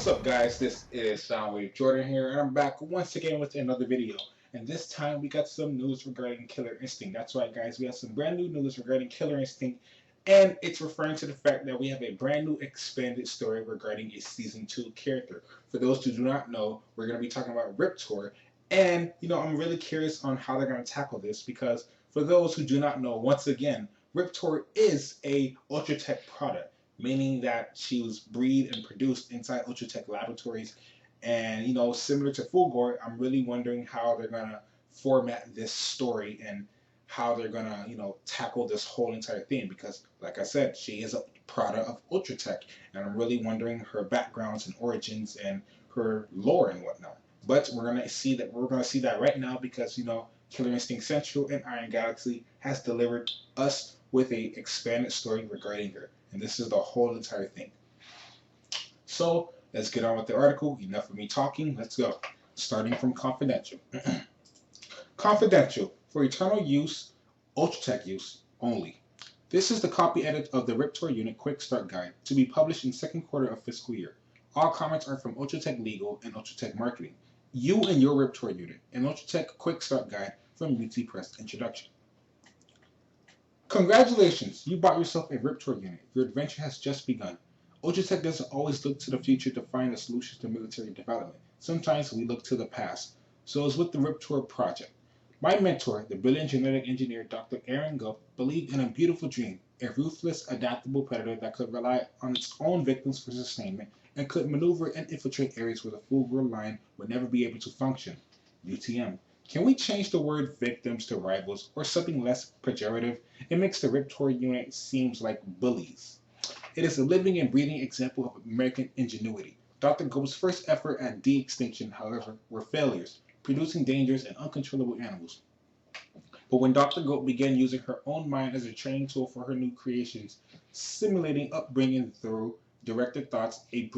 What's up, guys? This is Soundwave Jordan here, and I'm back once again with another video. And this time we got some news regarding Killer Instinct. That's right, guys, we have some brand new news regarding Killer Instinct, and it's referring to the fact that we have a brand new expanded story regarding a Season 2 character. For those who do not know, we're going to be talking about Riptor, and, I'm really curious on how they're going to tackle this because for those who do not know, once again, Riptor is a Ultratech product, meaning that she was breed and produced inside Ultratech laboratories. And similar to Fulgore, I'm really wondering how they're gonna format this story and how they're gonna, tackle this whole entire thing. Because, like I said, she is a product of Ultratech, and I'm really wondering her backgrounds and origins and her lore and whatnot. But we're gonna see that right now because Killer Instinct Central and Iron Galaxy has delivered us with a expanded story regarding her. And this is the whole entire thing. So let's get on with the article. Enough of me talking. Let's go. Starting from Confidential. Confidential. For eternal use, Ultratech use only. This is the copy edit of the Riptor Unit Quick Start Guide to be published in second quarter of fiscal year. All comments are from Ultratech Legal and Ultratech Marketing. You and your Riptor Unit, an Ultratech Quick Start Guide from UT Press Introduction. Congratulations, you bought yourself a Riptor unit. Your adventure has just begun. Ultratech doesn't always look to the future to find the solutions to military development. Sometimes we look to the past. So it's with the Riptor project. My mentor, the brilliant genetic engineer Dr. Aaron Gup, believed in a beautiful dream, a ruthless, adaptable predator that could rely on its own victims for sustainment and could maneuver and infiltrate areas where the full-grown line would never be able to function. UTM. Can we change the word victims to rivals or something less pejorative? It makes the Riptor unit seems like bullies. It is a living and breathing example of American ingenuity. Dr. Gobe's first effort at de-extinction, however, were failures, producing dangerous and uncontrollable animals. But when Dr. Goat began using her own mind as a training tool for her new creations, simulating upbringing through directed thoughts, a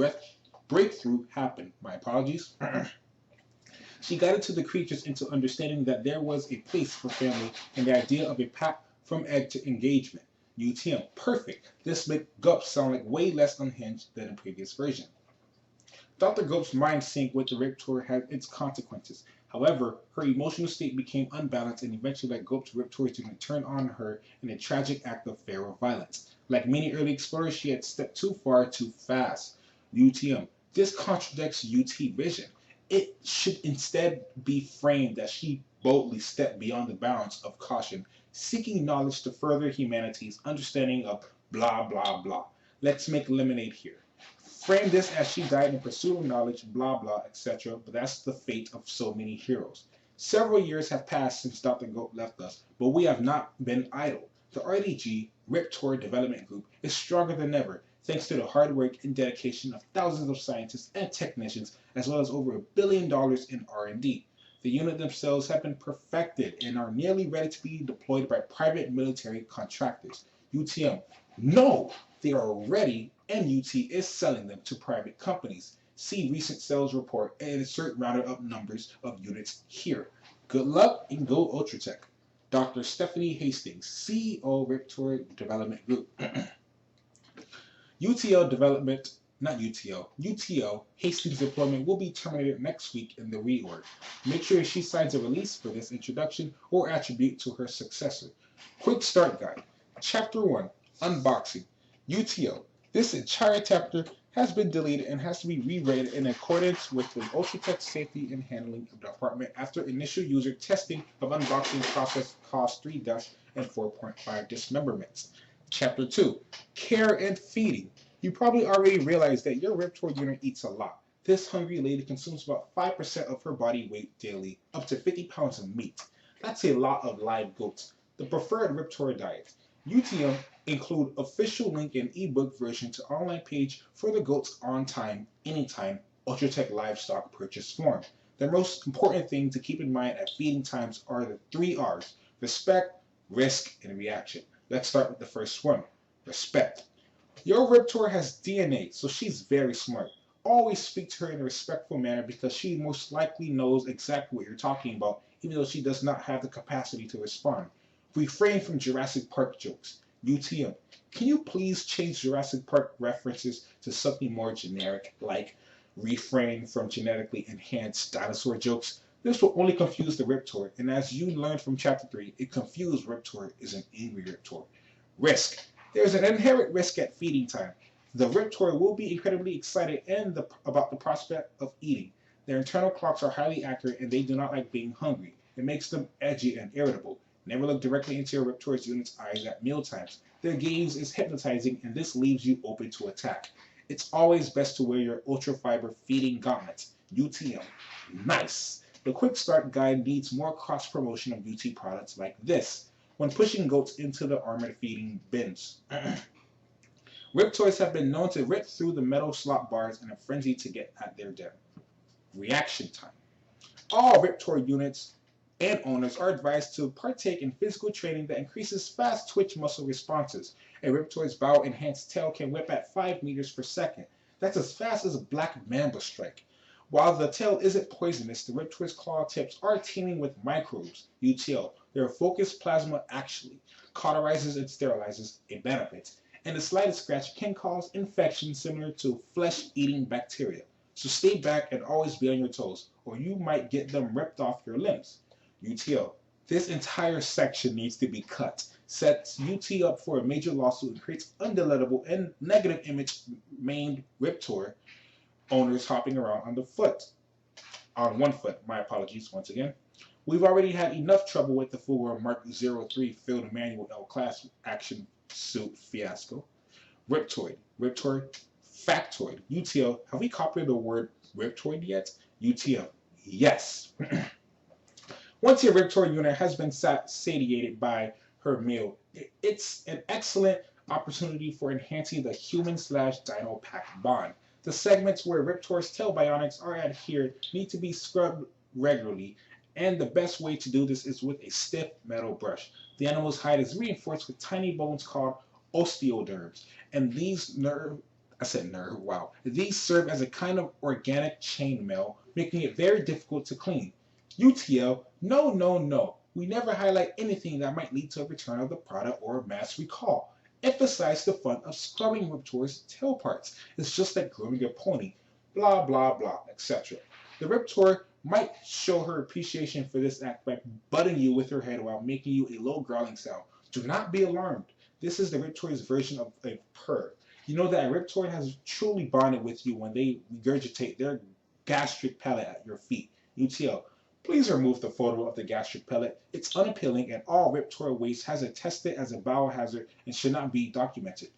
breakthrough happened. My apologies. She guided to the creatures into understanding that there was a place for family and the idea of a path from egg to engagement. UTM, perfect. This made Gup sound like way less unhinged than the previous version. Dr. Gup's mind sync with the Riptor had its consequences. However, her emotional state became unbalanced and eventually let Gup's Riptor unit turn on her in a tragic act of feral violence. Like many early explorers, she had stepped too far too fast. UTM, this contradicts UT vision. It should instead be framed that she boldly stepped beyond the bounds of caution, seeking knowledge to further humanity's understanding of blah blah blah. Let's make lemonade here. Frame this as she died in pursuit of knowledge, blah blah, etc. But that's the fate of so many heroes. Several years have passed since Dr. Goat left us, but we have not been idle. The RDG, Riptor Development Group, is stronger than ever, thanks to the hard work and dedication of thousands of scientists and technicians, as well as over $1 billion in R&D. The unit themselves have been perfected and are nearly ready to be deployed by private military contractors. UTM, no, they are ready and UT is selling them to private companies. See recent sales report and insert rounded up numbers of units here. Good luck and go Ultratech. Dr. Stephanie Hastings, CEO Riptor Development Group. UTL development, not UTL, UTL Hastings deployment will be terminated next week in the reorg. Make sure she signs a release for this introduction or attribute to her successor. Quick Start Guide. Chapter 1, Unboxing. UTL. This entire chapter has been deleted and has to be reread in accordance with the Ultratech Safety and Handling Department after initial user testing of unboxing process caused 3 deaths and 4.5 dismemberments. Chapter 2, Care and Feeding. You probably already realized that your Riptor unit eats a lot. This hungry lady consumes about 5% of her body weight daily, up to 50 pounds of meat. That's a lot of live goats. The preferred Riptor diet. UTM include official link and ebook version to online page for the goats on time, anytime, Ultratech livestock purchase form. The most important thing to keep in mind at feeding times are the 3 R's: respect, risk, and reaction. Let's start with the first one, respect. Your Riptor has DNA, so she's very smart. Always speak to her in a respectful manner because she most likely knows exactly what you're talking about, even though she does not have the capacity to respond. Refrain from Jurassic Park jokes. UTM, can you please change Jurassic Park references to something more generic, like refrain from genetically enhanced dinosaur jokes. This will only confuse the Riptor, and as you learned from Chapter 3, a confused Riptor is an angry Riptor. Risk. There's an inherent risk at feeding time. The Riptor will be incredibly excited about the prospect of eating. Their internal clocks are highly accurate and they do not like being hungry. It makes them edgy and irritable. Never look directly into your Riptor's unit's eyes at mealtimes. Their gaze is hypnotizing and this leaves you open to attack. It's always best to wear your Ultra Fiber Feeding Gauntlets, UTM. Nice! The Quick Start Guide needs more cross-promotion of UT products like this when pushing goats into the armored feeding bins. Riptoids have been known to rip through the metal slot bars in a frenzy to get at their den. Reaction time. All Riptor units and owners are advised to partake in physical training that increases fast twitch muscle responses. A Riptor's bow-enhanced tail can whip at 5 meters per second. That's as fast as a black mamba strike. While the tail isn't poisonous, the Riptor's claw tips are teeming with microbes, UTL. Their focused plasma actually cauterizes and sterilizes a benefit, and the slightest scratch can cause infection similar to flesh-eating bacteria. So stay back and always be on your toes, or you might get them ripped off your limbs. UTL. This entire section needs to be cut. Sets UT up for a major lawsuit and creates undeletable and negative image named Riptor owners hopping around on one foot. My apologies once again. We've already had enough trouble with the Fugor Mark 03 Field Manual L-Class action suit fiasco. Riptoid, Factoid, UTL. Have we copied the word Riptoid yet? UTL. Yes. Once your Riptor unit has been satiated by her meal, it's an excellent opportunity for enhancing the human/dino pack bond. The segments where Riptor's tail bionics are adhered need to be scrubbed regularly, and the best way to do this is with a stiff metal brush. The animal's hide is reinforced with tiny bones called osteoderms, and these These serve as a kind of organic chainmail, making it very difficult to clean. UTL, no. We never highlight anything that might lead to a return of the product or mass recall. Emphasize the fun of scrubbing Riptor's tail parts. It's just like grooming a pony. Blah, blah, blah, etc. The Riptor might show her appreciation for this act by butting you with her head while making you a low growling sound. Do not be alarmed. This is the Riptor's version of a purr. You know that a Riptor has truly bonded with you when they regurgitate their gastric pellet at your feet. UTL. Please remove the photo of the gastric pellet. It's unappealing and all Riptor waste has attested as a biohazard and should not be documented.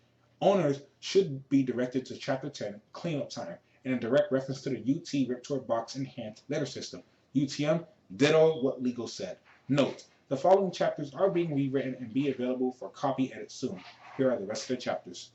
Owners should be directed to Chapter 10, Cleanup Time, and a direct reference to the UT Riptor Box Enhanced Letter System. UTM, ditto what legal said. Note, the following chapters are being rewritten and be available for copy edit soon. Here are the rest of the chapters.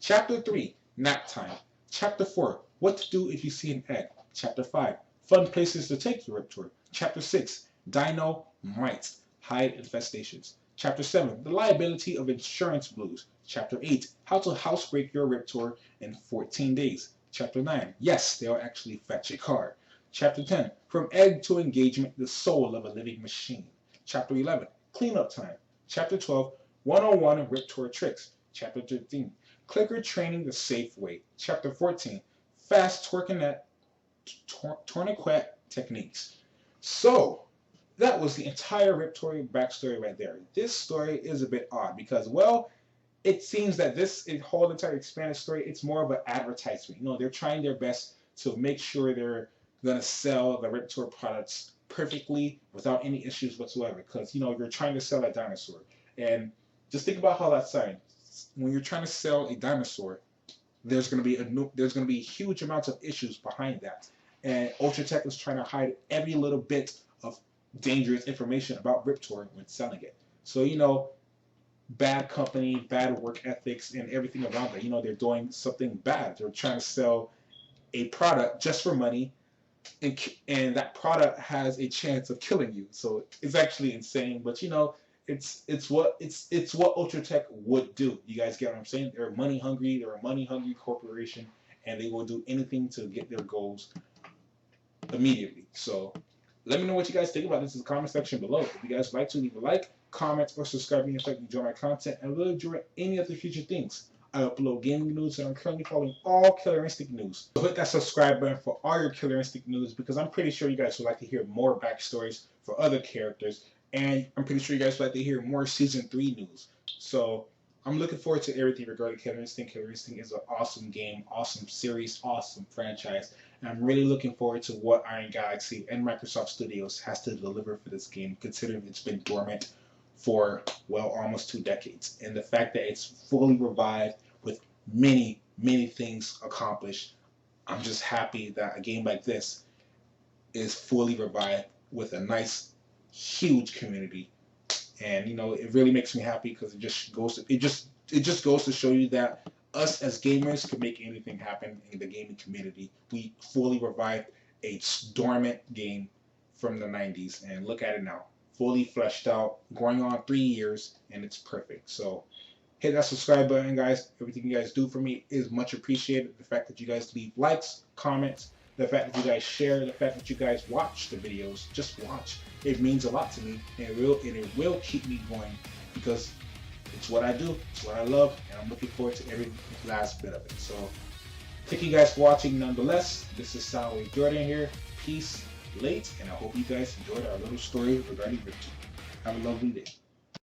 Chapter 3, Nap Time. Chapter 4, What to Do If You See an Egg. Chapter 5, Fun Places to Take Your Riptor. Chapter 6, Dino Mites, Hide Infestations. Chapter 7, The Liability of Insurance Blues. Chapter 8, How to Housebreak Your Riptor in 14 Days. Chapter 9, Yes, they'll actually fetch a car. Chapter 10, From Egg to Engagement, the Soul of a Living Machine. Chapter 11, Cleanup Time. Chapter 12, 101 Riptor Tricks. Chapter 13, Clicker Training the Safe Way. Chapter 14, Fast Tourniquet Techniques. So, that was the entire Riptor backstory right there. This story is a bit odd because, well, it seems that this whole entire expanded story, it's more of an advertisement. You know, they're trying their best to make sure they're going to sell the Riptor products perfectly without any issues whatsoever because, you know, you're trying to sell a dinosaur. And just think about how that sounds. When you're trying to sell a dinosaur, there's going to be huge amounts of issues behind that. And Ultratech is trying to hide every little bit of dangerous information about Riptor when selling it. So, you know, bad company, bad work ethics, and everything around that. You know, they're doing something bad. They're trying to sell a product just for money, and that product has a chance of killing you. So it's actually insane. But you know, it's what Ultratech would do. You guys get what I'm saying? They're money hungry. They're a money hungry corporation, and they will do anything to get their goals immediately. So let me know what you guys think about this in the comment section below. If you guys like to, leave a like, comment, or subscribe if you enjoy my content and really enjoy any of the future things. I upload gaming news, and I'm currently following all Killer Instinct news. So hit that subscribe button for all your Killer Instinct news, because I'm pretty sure you guys would like to hear more backstories for other characters, and I'm pretty sure you guys would like to hear more Season 3 news. So I'm looking forward to everything regarding Killer Instinct. Killer Instinct is an awesome game, awesome series, awesome franchise, and I'm really looking forward to what Iron Galaxy and Microsoft Studios has to deliver for this game, considering it's been dormant for, well, almost 2 decades. And the fact that it's fully revived with many, many things accomplished, I'm just happy that a game like this is fully revived with a nice, huge community. And it really makes me happy, because it just goes to show you that us as gamers can make anything happen in the gaming community. We fully revived a dormant game from the 90s, and look at it now, fully fleshed out, going on 3 years, and it's perfect. So hit that subscribe button, guys. Everything you guys do for me is much appreciated. The fact that you guys leave likes, comments, the fact that you guys share, the fact that you guys watch the videos, just watch. It means a lot to me, and it will keep me going, because it's what I do, it's what I love, and I'm looking forward to every last bit of it. So thank you guys for watching nonetheless. This is Soundwave Jordan here. Peace, late, and I hope you guys enjoyed our little story regarding Riptor. Have a lovely day.